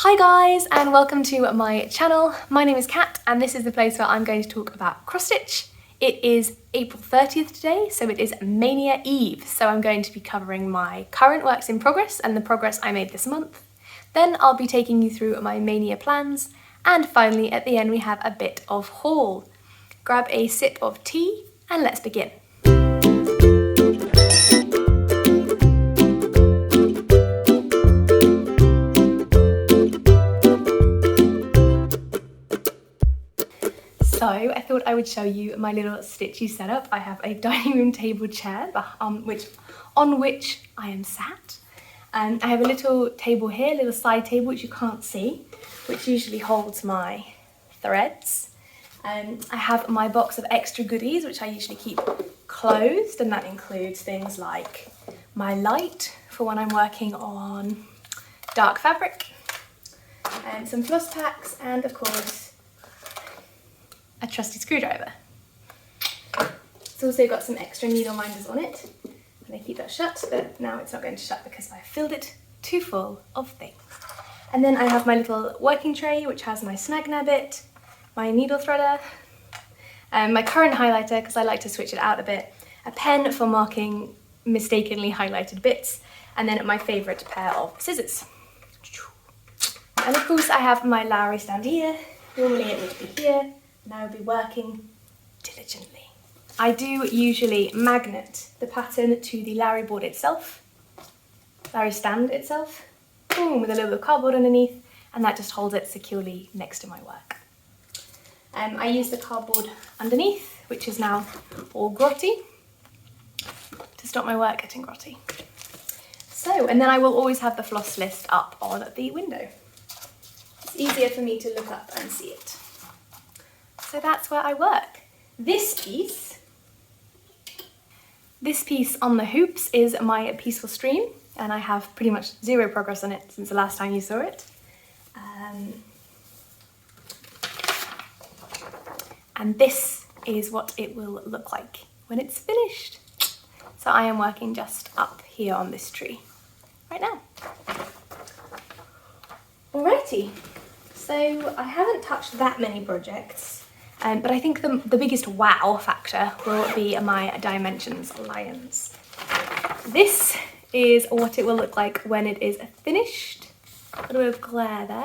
Hi guys, and welcome to my channel. My name is Kat and this is the place where I'm going to talk about cross stitch. It is April 30th today, so it is Mania Eve. So I'm going to be covering my current works in progress and the progress I made this month. Then I'll be taking you through my Mania plans, and finally at the end we have a bit of haul. Grab a sip of tea and let's begin. So I thought I would show you my little Stitchy setup. I have a dining room table chair on which I am sat. And I have a little table here, a little side table which you can't see, which usually holds my threads. I have my box of extra goodies which I usually keep closed, and that includes things like my light for when I'm working on dark fabric, and some floss packs, and of course a trusty screwdriver. It's also got some extra needle minders on it, and I keep that shut, but now it's not going to shut because I filled it too full of things. And then I have my little working tray which has my snag bit, my needle threader, my current highlighter because I like to switch it out a bit, a pen for marking mistakenly highlighted bits, and then my favourite pair of scissors. And of course I have my Lowry stand here. Normally it would be here, and I will be working diligently. I do usually magnet the pattern to the Lowry board itself, Lowry stand itself, boom, with a little bit of cardboard underneath, and that just holds it securely next to my work. I use the cardboard underneath, which is now all grotty, to stop my work getting grotty. So, and then I will always have the floss list up on the window. It's easier for me to look up and see it. So that's where I work. This piece on the hoops is my Peaceful Stream, and I have pretty much zero progress on it since the last time you saw it. And this is what it will look like when it's finished. So I am working just up here on this tree right now. Alrighty, so I haven't touched that many projects. But I think the biggest wow factor will be my Dimensions Lions. This is what it will look like when it is finished. A little bit of glare there.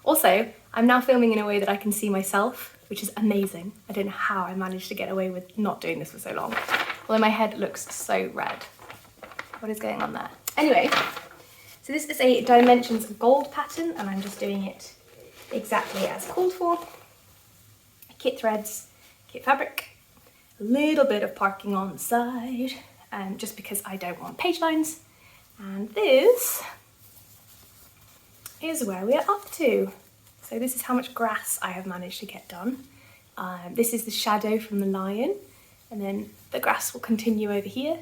Also, I'm now filming in a way that I can see myself, which is amazing. I don't know how I managed to get away with not doing this for so long. Although my head looks so red. What is going on there? Anyway, so this is a Dimensions gold pattern, and I'm just doing it exactly as called for. Kit threads, kit fabric, a little bit of parking on the side, just because I don't want page lines. And this is where we are up to. So this is how much grass I have managed to get done. This is the shadow from the lion, and then the grass will continue over here.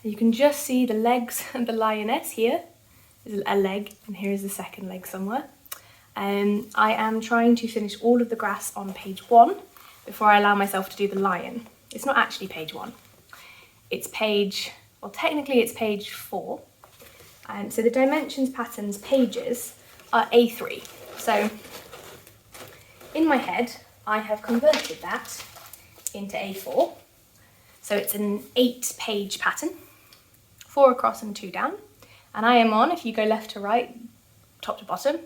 And you can just see the legs of the lioness here. There's a leg, and here is the second leg somewhere. I am trying to finish all of the grass on page 1 before I allow myself to do the lion. It's not actually page 1. It's page, well technically it's page 4. So the Dimensions patterns pages are A3. So in my head, I have converted that into A4. So it's an 8-page pattern, 4 across and 2 down. And I am on, if you go left to right, top to bottom,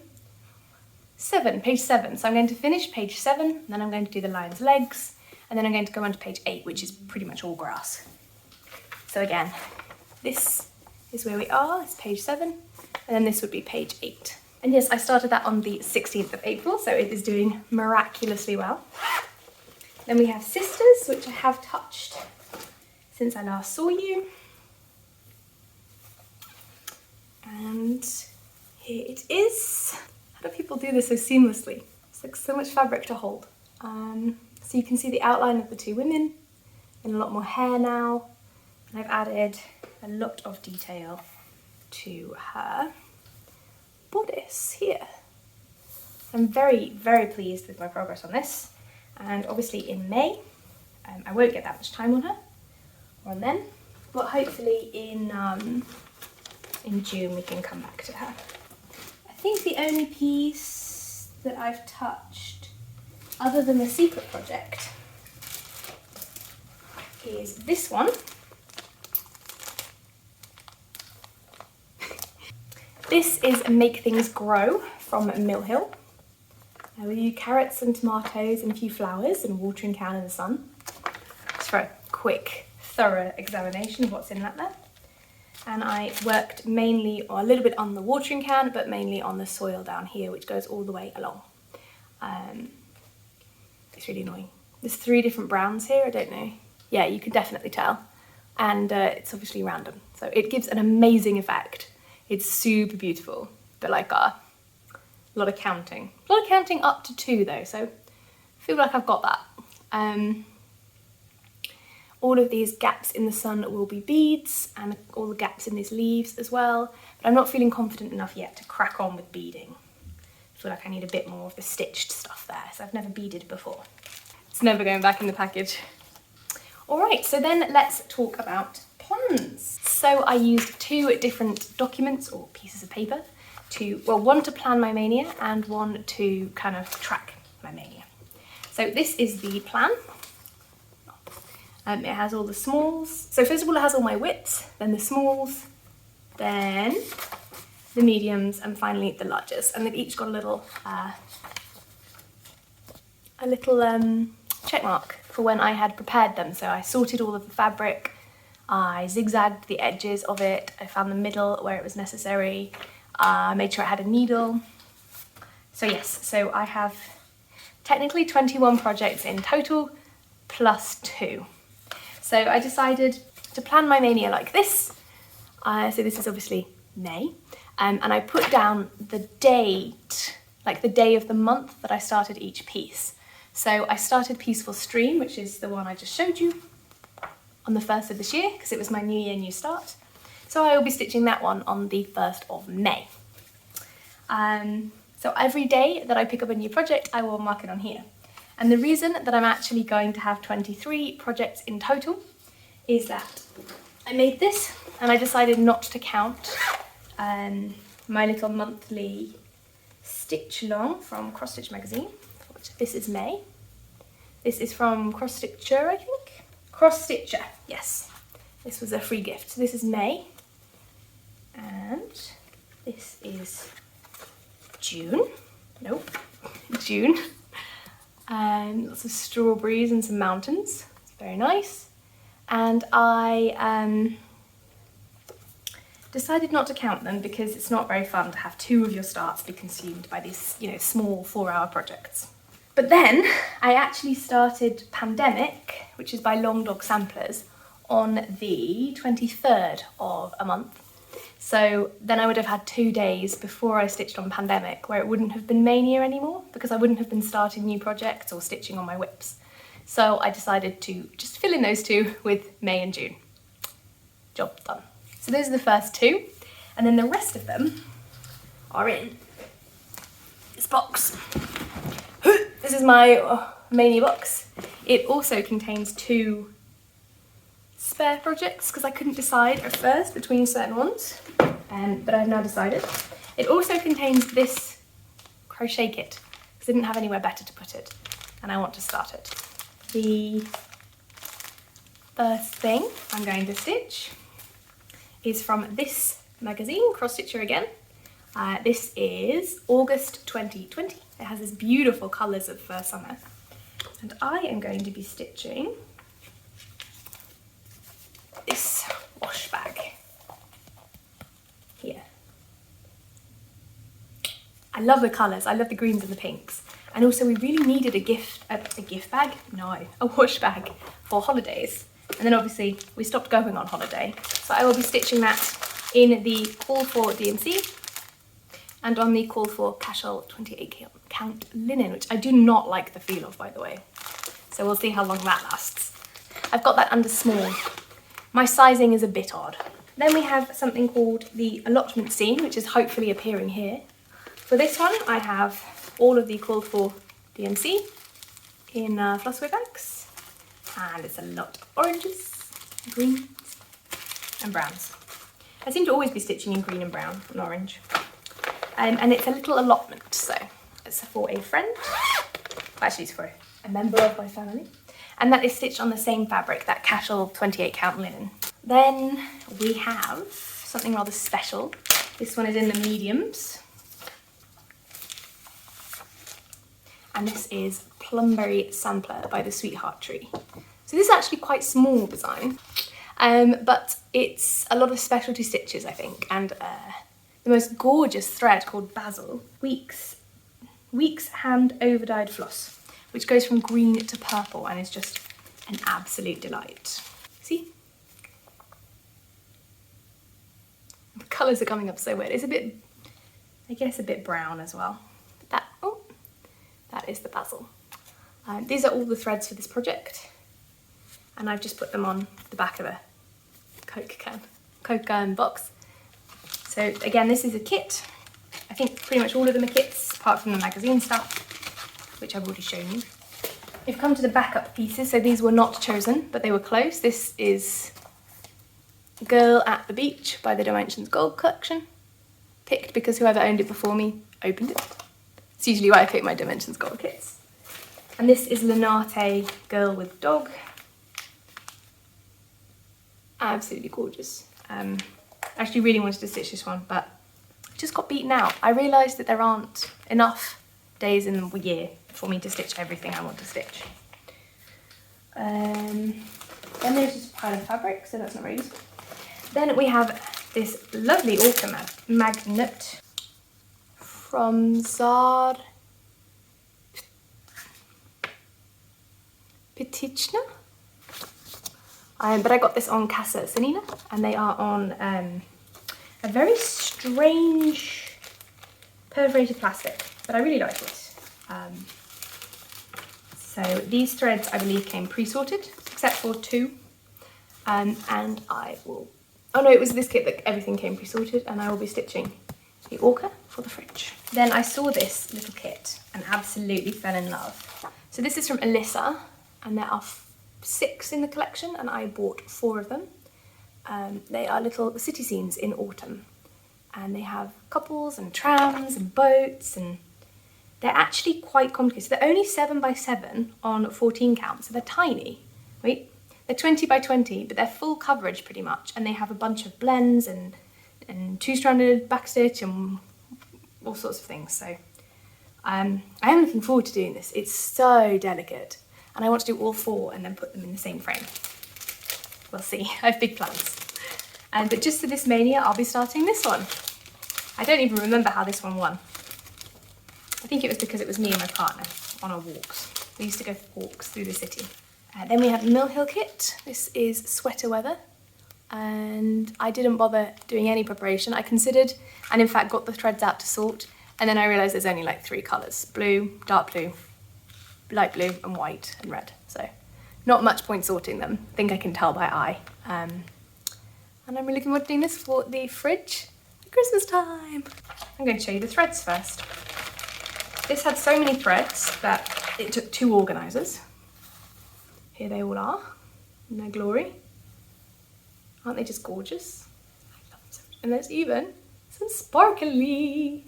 page 7. So I'm going to finish page 7, and then I'm going to do the lion's legs, and then I'm going to go on to page 8, which is pretty much all grass. So again, this is where we are, it's page 7, and then this would be page 8. And yes, I started that on the 16th of April, so it is doing miraculously well. Then we have Sisters, which I have touched since I last saw you. And here it is. How do people do this so seamlessly? It's like so much fabric to hold. So you can see the outline of the two women and a lot more hair now. And I've added a lot of detail to her bodice here. I'm very, very pleased with my progress on this. And obviously in May, I won't get that much time on her, or on then, but hopefully in June we can come back to her. I think the only piece that I've touched, other than the secret project, is this one. This is Make Things Grow from Mill Hill. We do carrots and tomatoes and a few flowers and a watering can in the sun. Just for a quick, thorough examination of what's in that there. And I worked mainly, or a little bit on the watering can, but mainly on the soil down here, which goes all the way along. It's really annoying. There's 3 different browns here, I don't know. Yeah, you can definitely tell. And it's obviously random. So it gives an amazing effect. It's super beautiful, but like a lot of counting. A lot of counting up to 2 though, so I feel like I've got that. All of these gaps in the sun will be beads, and all the gaps in these leaves as well, but I'm not feeling confident enough yet to crack on with beading. I feel like I need a bit more of the stitched stuff there, so I've never beaded before. It's never going back in the package. All right, so then let's talk about plans. So I used 2 different documents or pieces of paper to, well, one to plan my mania and one to kind of track my mania. So this is the plan. It has all the smalls. So first of all, it has all my widths, then the smalls, then the mediums, and finally the larges. And they've each got a little check mark for when I had prepared them. So I sorted all of the fabric, I zigzagged the edges of it, I found the middle where it was necessary, I made sure I had a needle. So yes, so I have technically 21 projects in total, plus 2. So I decided to plan my mania like this. So this is obviously May, and I put down the date, like the day of the month that I started each piece. So I started Peaceful Stream, which is the one I just showed you, on the 1st of this year, because it was my new year, new start. So I will be stitching that one on the 1st of May. So every day that I pick up a new project, I will mark it on here. And the reason that I'm actually going to have 23 projects in total is that I made this and I decided not to count my little monthly stitch along from Cross Stitch magazine. This is May. This is from Cross Stitcher, I think. Cross Stitcher, yes. This was a free gift. So this is May. And this is June. Nope, June. Lots of strawberries and some mountains. It's very nice. And I decided not to count them because it's not very fun to have 2 of your starts be consumed by these, you know, small 4-hour projects. But then I actually started Pandemic, which is by Long Dog Samplers, on the 23rd of a month. So then I would have had 2 days before I stitched on Pandemic where it wouldn't have been Mania anymore because I wouldn't have been starting new projects or stitching on my whips. So I decided to just fill in those 2 with May and June. Job done. So those are the first 2, and then the rest of them are in this box. This is my Mania box. It also contains 2 spare projects because I couldn't decide at first between certain ones, but I've now decided. It also contains this crochet kit because I didn't have anywhere better to put it and I want to start it. The first thing I'm going to stitch is from this magazine, Cross Stitcher again. This is August 2020. It has these beautiful colours of summer. And I am going to be stitching this wash bag here. I love the colours, I love the greens and the pinks. And also we really needed a gift bag? No, a wash bag for holidays. And then obviously we stopped going on holiday. So I will be stitching that in the call for DMC and on the call for casual 28 count linen, which I do not like the feel of, by the way. So we'll see how long that lasts. I've got that under small. My sizing is a bit odd. Then we have something called the allotment scene, which is hopefully appearing here. For this one, I have all of the call for DMC in Flosstube bags. And it's a lot of oranges, greens, and browns. I seem to always be stitching in green and brown and orange. And it's a little allotment, so it's for a friend. Actually, it's for a member of my family. And that is stitched on the same fabric, that casual 28 count linen. Then we have something rather special. This one is in the mediums. And this is Plumberry Sampler by the Sweetheart Tree. So this is actually quite small design, but it's a lot of specialty stitches, I think, and the most gorgeous thread called Basil, Weeks hand over-dyed floss, which goes from green to purple and is just an absolute delight. See? The colours are coming up so weird. It's a bit, I guess, a bit brown as well. But that is the Basil. These are all the threads for this project, and I've just put them on the back of a Coke can box. So again, this is a kit. I think pretty much all of them are kits, apart from the magazine stuff, which I've already shown you. We've come to the backup pieces, so these were not chosen, but they were close. This is Girl at the Beach by the Dimensions Gold collection. Picked because whoever owned it before me opened it. It's usually why I pick my Dimensions Gold kits. And this is Lenate Girl with Dog. Absolutely gorgeous. I actually really wanted to stitch this one, but I just got beaten out. I realised that there aren't enough days in the year for me to stitch everything I want to stitch. Then there's just a pile of fabric, so that's not very useful. Then we have this lovely autumn magnet from Zar Petichna. But I got this on Casa Sanina, and they are on a very strange perforated plastic, but I really like it. So these threads, I believe, came pre-sorted, except for two, and I will, oh no, it was this kit that everything came pre-sorted, and I will be stitching the orca for the fridge. Then I saw this little kit and absolutely fell in love. So this is from Alyssa, and there are 6 in the collection, and I bought 4 of them. They are little city scenes in autumn, and they have couples and trams and boats, and they're actually quite complicated. So they're only 7 by 7 on 14 count, so they're tiny. Wait, they're 20 by 20, but they're full coverage pretty much, and they have a bunch of blends and 2-stranded backstitch and all sorts of things. So I am looking forward to doing this. It's so delicate, and I want to do all 4 and then put them in the same frame. We'll see. I have big plans. But just for this Mania, I'll be starting this one. I don't even remember how this one won. I think it was because it was me and my partner on our walks. We used to go for walks through the city. Then we have the Mill Hill kit. This is sweater weather, and I didn't bother doing any preparation. I considered, and in fact got the threads out to sort, and then I realised there's only like 3 colours: blue, dark blue, light blue, and white and red. So not much point sorting them. I think I can tell by eye. And I'm really looking forward to doing this for the fridge at Christmas time. I'm going to show you the threads first. This had so many threads that it took 2 organisers. Here they all are in their glory. Aren't they just gorgeous? I love them so much. And there's even some sparkly.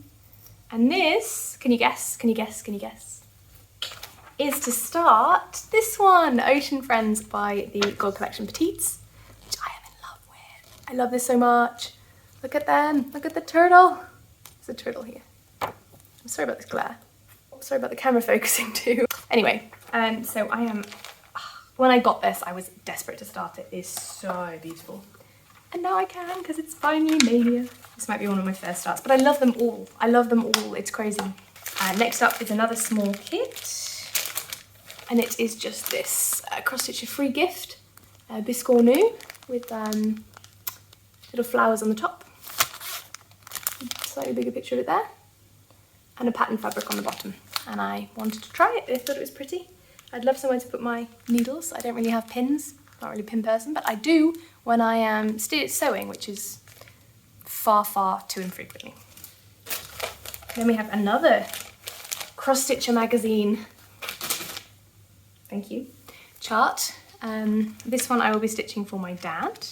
And this, can you guess, is to start this one, Ocean Friends by the Gold Collection Petites, which I am in love with. I love this so much. Look at them, look at the turtle. There's a turtle here. I'm sorry about this glare. I'm sorry about the camera focusing too. Anyway, so I am, when I got this, I was desperate to start it. It's so beautiful. And now I can, because it's finally Mania. This might be one of my first starts, but I love them all. I love them all, it's crazy. Next up is another small kit. And it is just this cross stitch free gift, Biscuit Nu, with little flowers on the top. Slightly bigger picture of it there. And a pattern fabric on the bottom. And I wanted to try it, I thought it was pretty. I'd love somewhere to put my needles. I don't really have pins, not really a pin person, but I do when I am sewing, which is far, far too infrequently. Then we have another Cross Stitcher magazine, thank you, chart. This one I will be stitching for my dad,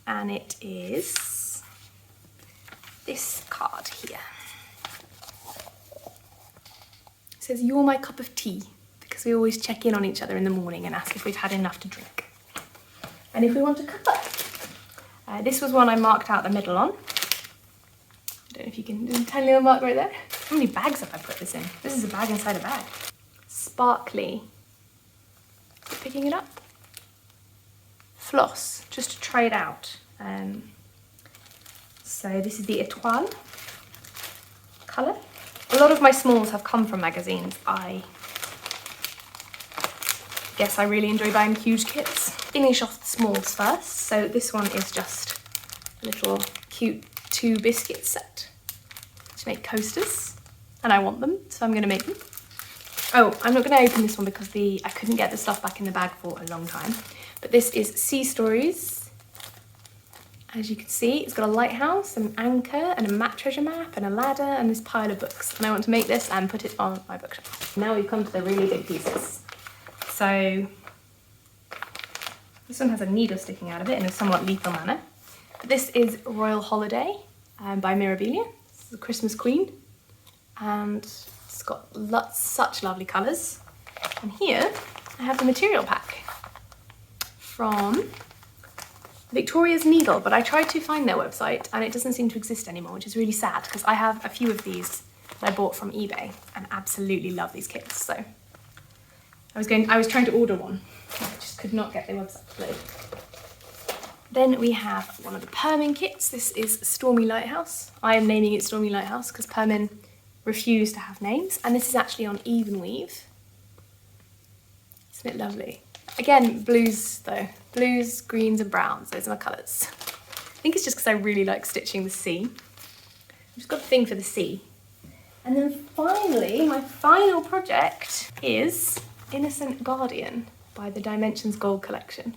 and it is this card here. It says, "You're my cup of tea," because we always check in on each other in the morning and ask if we've had enough to drink. And if we want a cuppa. This was one I marked out the middle on. I don't know if you can do a tiny little mark right there. How many bags have I put this in? This is a bag inside a bag. Sparkly. Picking it up. Floss, just to try it out. So this is the Etoile colour. A lot of my smalls have come from magazines. I guess I really enjoy buying huge kits. Finish off the smalls first. So this one is just a little cute 2 biscuit set to make coasters. And I want them, so I'm going to make them. Oh, I'm not going to open this one because I couldn't get the stuff back in the bag for a long time. But this is Sea Stories. As you can see, it's got a lighthouse, an anchor, and a map, treasure map, and a ladder, and this pile of books. And I want to make this and put it on my bookshelf. Now we've come to the really big pieces. So this one has a needle sticking out of it in a somewhat lethal manner. But this is Royal Holiday by Mirabilia. This is the Christmas Queen. And it's got such lovely colours. And here I have the material pack from Victoria's Needle, but I tried to find their website and it doesn't seem to exist anymore, which is really sad because I have a few of these that I bought from eBay and absolutely love these kits. So I was trying to order one, I just could not get their website to load. Then we have one of the permin kits. This is Stormy Lighthouse. I am naming it Stormy Lighthouse because permin refuse to have names, and this is actually on even weave. Isn't it lovely? Again, blues though. Blues, greens and browns, those are my colours. I think it's just because I really like stitching the sea. I've just got a thing for the sea. And then finally, my final project is Innocent Guardian by the Dimensions Gold Collection.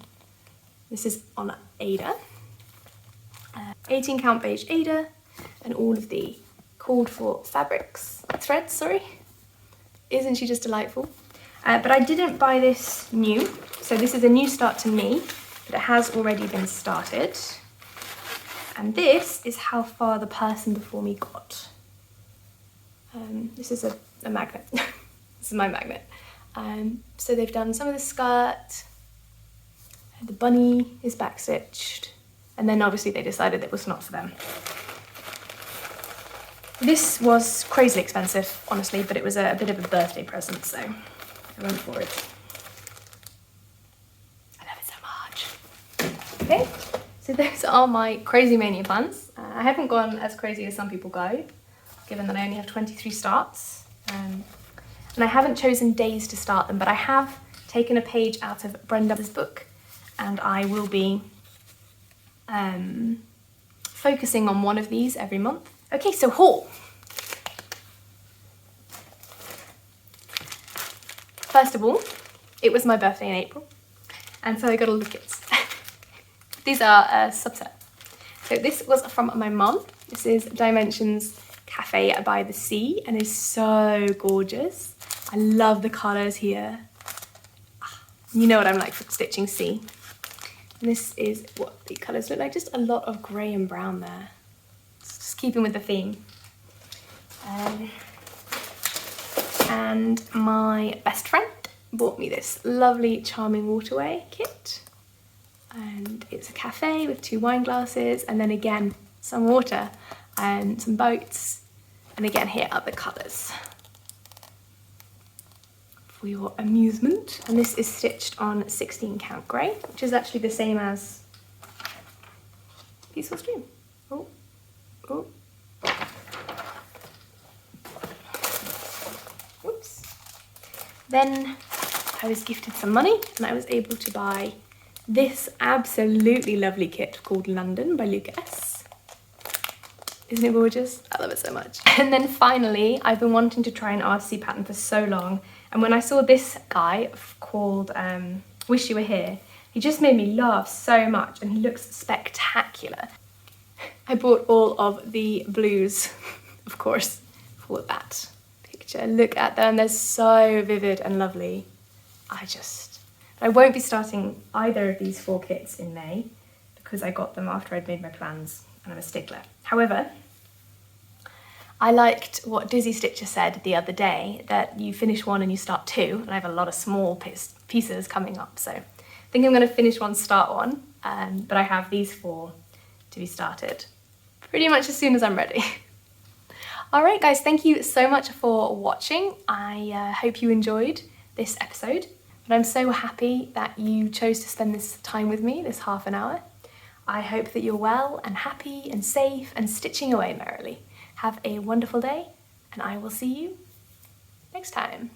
This is on Ada. 18 count beige Ada, and all of the called for threads, sorry. Isn't she just delightful? But I didn't buy this new, so this is a new start to me, but it has already been started. And this is how far the person before me got. This is a magnet. This is my magnet. So they've done some of the skirt, the bunny is backstitched, and then obviously they decided it was not for them. This was crazily expensive, honestly, but it was a bit of a birthday present, so I went for it. I love it so much. Okay, so those are my crazy mania plans. I haven't gone as crazy as some people go, given that I only have 23 starts. And I haven't chosen days to start them, but I have taken a page out of Brenda's book, and I will be focusing on one of these every month. Okay, so haul. First of all, it was my birthday in April, and so I got all the kits. These are a subset. So this was from my mum. This is Dimensions Cafe by the Sea, and is so gorgeous. I love the colours here. You know what I'm like for stitching sea. And this is what the colours look like, just a lot of grey and brown there. Just keeping with the theme. And my best friend bought me this lovely Charming Waterway kit. And it's a cafe with 2 wine glasses, and then again some water and some boats. And again here are the colours for your amusement. And this is stitched on 16 count grey, which is actually the same as Peaceful Stream. Oh, oh. Whoops. Then I was gifted some money and I was able to buy this absolutely lovely kit called London by Luca S. Isn't it gorgeous? I love it so much. And then finally, I've been wanting to try an artsy pattern for so long, and when I saw this guy called Wish You Were Here, he just made me laugh so much, and he looks spectacular. I bought all of the blues, of course, for that picture. Look at them, they're so vivid and lovely. I won't be starting either of these 4 kits in May because I got them after I'd made my plans and I'm a stickler. However, I liked what Dizzy Stitcher said the other day, that you finish one and you start two, and I have a lot of small pieces coming up, so I think I'm going to finish one, start one, but I have these 4 to be started pretty much as soon as I'm ready. Alright guys, thank you so much for watching. I hope you enjoyed this episode, but I'm so happy that you chose to spend this time with me, this half an hour. I hope that you're well and happy and safe and stitching away merrily. Have a wonderful day, and I will see you next time.